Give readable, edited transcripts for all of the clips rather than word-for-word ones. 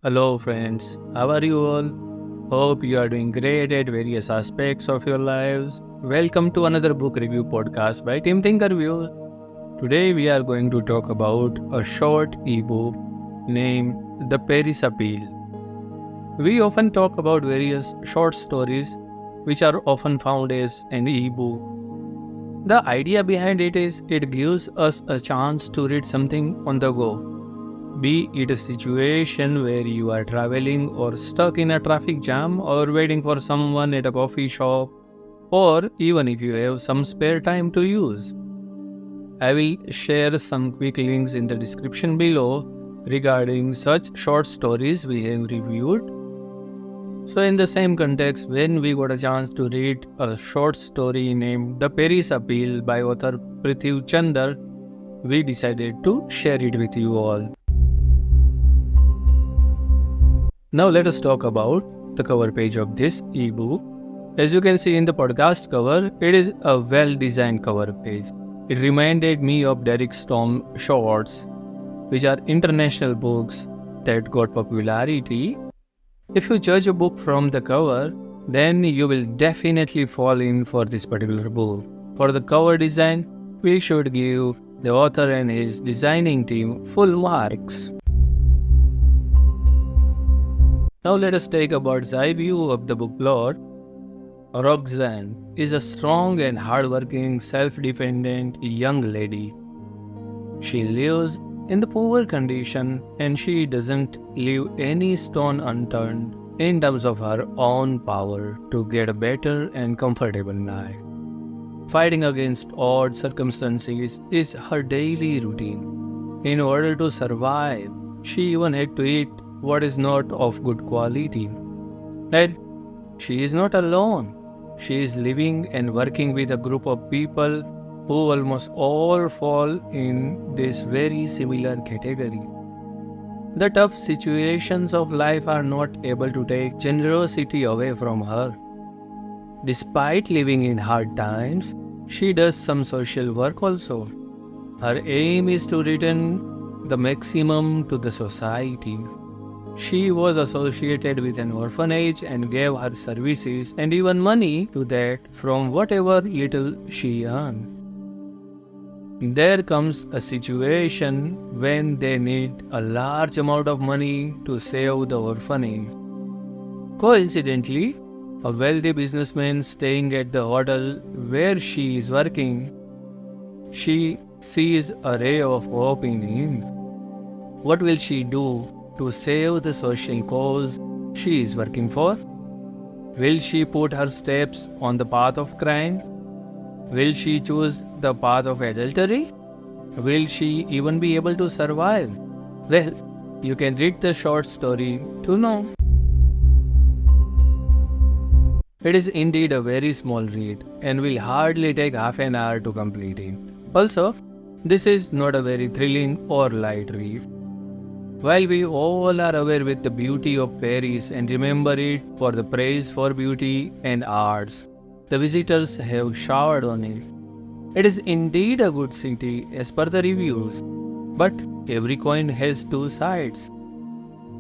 Hello, friends. How are you all? Hope you are doing great at various aspects of your lives. Welcome to another book review podcast by Team ThinkerViews. Today, we are going to talk about a short ebook named The Paris Appeal. We often talk about various short stories which are often found as an ebook. The idea behind it is it gives us a chance to read something on the go. Be it a situation where you are traveling or stuck in a traffic jam or waiting for someone at a coffee shop, or even if you have some spare time to use. I will share some quick links in the description below regarding such short stories we have reviewed. So in the same context, when we got a chance to read a short story named The Paris Appeal by author Prithiv Chandar, we decided to share it with you all. Now let us talk about the cover page of this ebook. As you can see in the podcast cover, it is a well-designed cover page. It reminded me of Derek Storm shorts, which are international books that got popularity. If you judge a book from the cover, then you will definitely fall in for this particular book. For the cover design, we should give the author and his designing team full marks. Now let us take a bird's eye view of the book plot. Roxanne is a strong and hardworking, self-dependent young lady. She lives in the poor condition and she doesn't leave any stone unturned in terms of her own power to get a better and comfortable life. Fighting against odd circumstances is her daily routine. In order to survive, she even had to eat what is not of good quality. And she is not alone. She is living and working with a group of people who almost all fall in this very similar category. The tough situations of life are not able to take generosity away from her. Despite living in hard times, she does some social work also. Her aim is to return the maximum to the society. She was associated with an orphanage and gave her services and even money to that from whatever little she earned. There comes a situation when they need a large amount of money to save the orphanage. Coincidentally, a wealthy businessman staying at the hotel where she is working, she sees a ray of hope in him. What will she do to save the social cause she is working for? Will she put her steps on the path of crime? Will she choose the path of adultery? Will she even be able to survive? Well, you can read the short story to know. It is indeed a very small read and will hardly take half an hour to complete it. Also, this is not a very thrilling or light read. While we all are aware with the beauty of Paris and remember it for the praise for beauty and arts, the visitors have showered on it. It is indeed a good city as per the reviews, but every coin has two sides.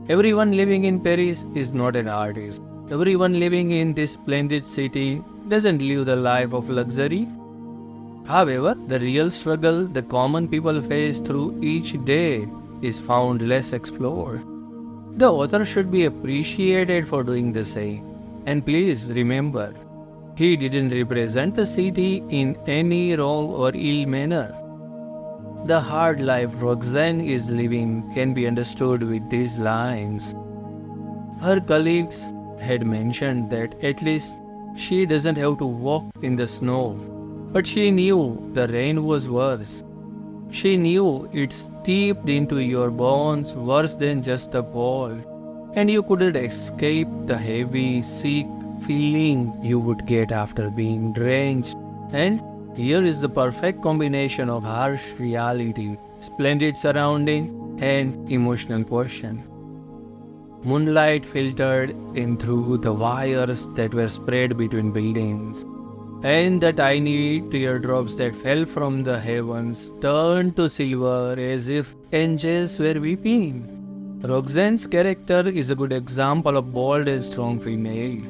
Everyone living in Paris is not an artist. Everyone living in this splendid city doesn't live the life of luxury. However, the real struggle the common people face through each day is found less explored. The author should be appreciated for doing the same. And please remember, he didn't represent the city in any wrong or ill manner. The hard life Roxanne is living can be understood with these lines. Her colleagues had mentioned that at least she doesn't have to walk in the snow, but she knew the rain was worse. She knew it steeped into your bones worse than just a cold, and you couldn't escape the heavy, sick feeling you would get after being drenched. And here is the perfect combination of harsh reality, splendid surrounding, and emotional question. Moonlight filtered in through the wires that were spread between buildings, and the tiny teardrops that fell from the heavens turned to silver as if angels were weeping. Roxanne's character is a good example of bold and strong female.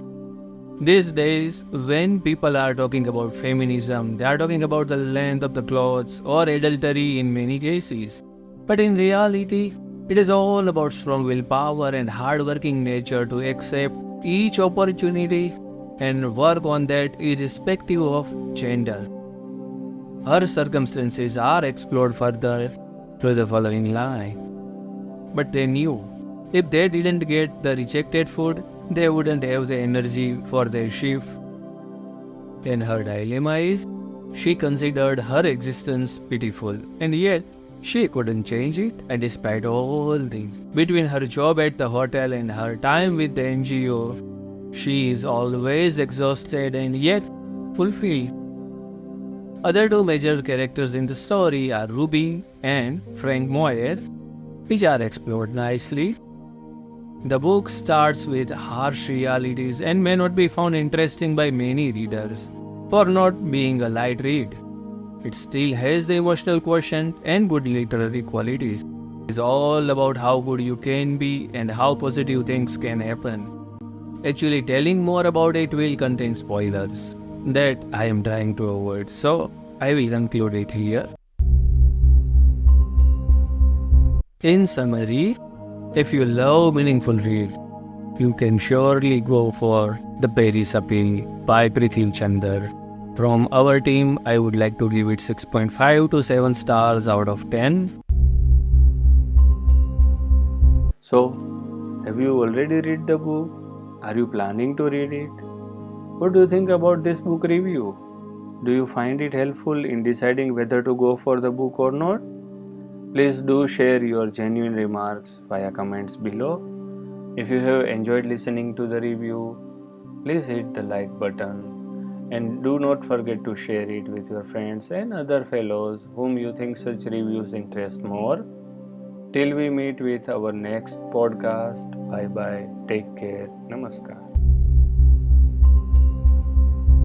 These days, when people are talking about feminism, they are talking about the length of the clothes or adultery in many cases. But in reality, it is all about strong willpower and hardworking nature to accept each opportunity and work on that irrespective of gender. Her circumstances are explored further through the following line. But they knew if they didn't get the rejected food, they wouldn't have the energy for their shift. And her dilemma is she considered her existence pitiful, and yet she couldn't change it. And despite all this, between her job at the hotel and her time with the NGO, she is always exhausted and yet fulfilled. Other two major characters in the story are Ruby and Frank Moyer, which are explored nicely. The book starts with harsh realities and may not be found interesting by many readers for not being a light read. It still has the emotional quotient and good literary qualities. It's all about how good you can be and how positive things can happen. Actually, telling more about it will contain spoilers that I am trying to avoid, so I will conclude it here. In summary, if you love meaningful read, you can surely go for The Paris Appeal by Prithiv Chandar. From our team, I would like to give it 6.5 to 7 stars out of 10. So, have you already read the book? Are you planning to read it? What do you think about this book review? Do you find it helpful in deciding whether to go for the book or not? Please do share your genuine remarks via comments below. If you have enjoyed listening to the review, please hit the like button and do not forget to share it with your friends and other fellows whom you think such reviews interest more. Till we meet with our next podcast, bye bye, take care, namaskar.